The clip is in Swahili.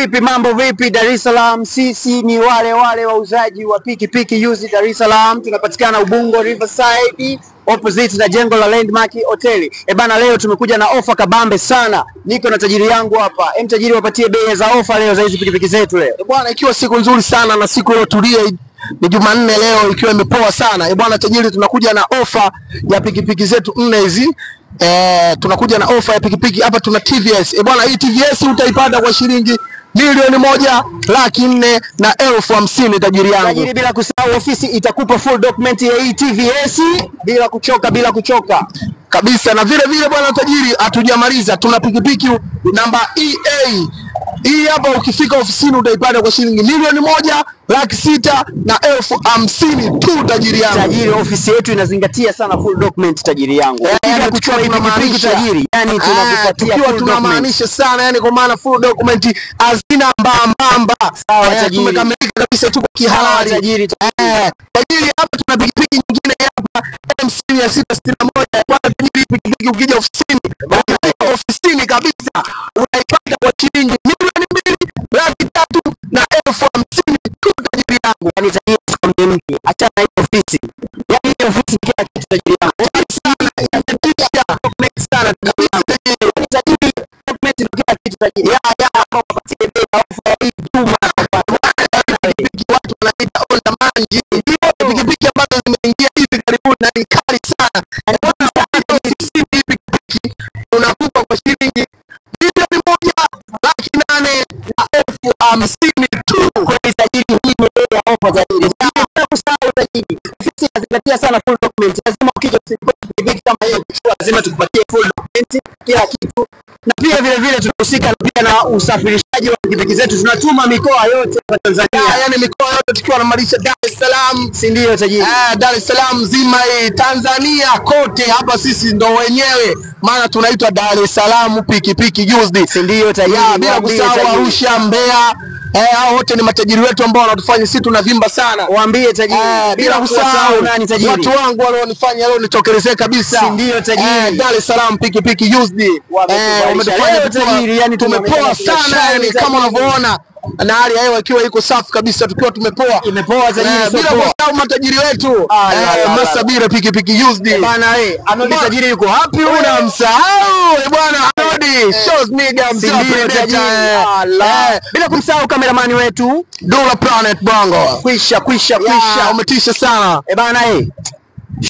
Vipi mambo vipi Dar es Salaam? Sisi ni wale wauzaji wa pikipiki used Dar es Salaam. Tunapatikana Ubungo Riverside opposite na jengo la Landmark Hotel. Bana, leo tumekuja na ofa kabambe sana. Niko na tajiri yangu hapa. Tajiri, wapatie bei za ofa leo za hizi pikipiki zetu leo. Bwana, ikiwa siku nzuri sana na siku iliyotulia, ni Jumanne leo ikiwa imepoa sana. Bwana tajiri, tunakuja na ofa ya pikipiki zetu 4 hizi. Tunakuja na ofa ya pikipiki hapa, tuna TVS. Bwana, hii TVS utaipata kwa shilingi 1,450,000 tajiri yangu. Tajiri, bila kusahau ofisi itakupa full document ya hii TVS bila kuchoka kabisa. Na vile vile bwana tajiri, hatujamaliza, tuna pikipiki namba EA. Hii hapa ukifika ofisini utaipata kwa shilingi 1,650,000 tu tajiri yangu. Tajiri, ofisi yetu inazingatia sana full document tajiri yangu. Bila kuchora pikipiki tajiri, yani tunakupatia full document. Tunamaanisha sana, yani kwa maana full document hazina mbamba. Sawa tajiri. Tumekamilika kabisa, tuko kihalali tajiri. Tajiri, hapa tuna pikipiki nyingine hapa MC661. Bwana tajiri, pikipiki ukija ofisini kabisa unaipata kwa shilingi 2,350,000 tu tajiri yangu. Yani tajiri, acha na hiyo ofisi. Yani hiyo ofisi kila kitu tajiri yangu. Sana inatisha sana tajiri. Tajiri, document ndio kila kitu tajiri. Wapatie bei ya ofa hii tuma. Watu wanaita Honda Manji. Pikipiki ambazo zimeingia hivi karibuni na ni kali sana. Unakupa kwa shilingi 1,850,000 tu. Kwa tajiri, hii ni bei ya ofa tajiri. Usahau tajiri. Ofisi inazingatia sana full document. Lazima ukija pikipiki kama hiyo lazima tukupatie full document kila kitu. Na pia vile vile tunahusika pia na usafirishaji wa pikipiki zetu. Tunatuma mikoa yote kwa Tanzania. Yani mikoa yote tukiwa tunamalisha Dar es Salaam, si ndio tajiri? Dar es Salaam nzima hii, Tanzania kote hapa sisi ndo wenyewe. Maana tunaitwa Dar es Salaam pikipiki used. Si ndio tajiri? Bila kusahau Arusha, Mbeya. Hao wote ni matajiri wetu ambao wanatufanya sisi tunavimba sana. Waambie tajiri. Bila kusahau nani tajiri? Watu wangu walionifanya leo nitokelezee kabisa. Si ndio tajiri? Dar es Salaam pikipiki used. Wametufanya tajiri, yani tumepoa sana, yani kama unavyoona. Na hali ya hewa ikiwa iko safi kabisa, tukiwa tumepoa. Imepoa tajiri. Bila kusahau matajiri wetu Masabira pikipiki used. Bana, Anodi tajiri yuko wapi? Unamsahau bwana Anodi, shows nigga tajiri. Bila kumsahau kameramani wetu Dula Planet Bongo. Kwisha. Umetisha sana. Bana,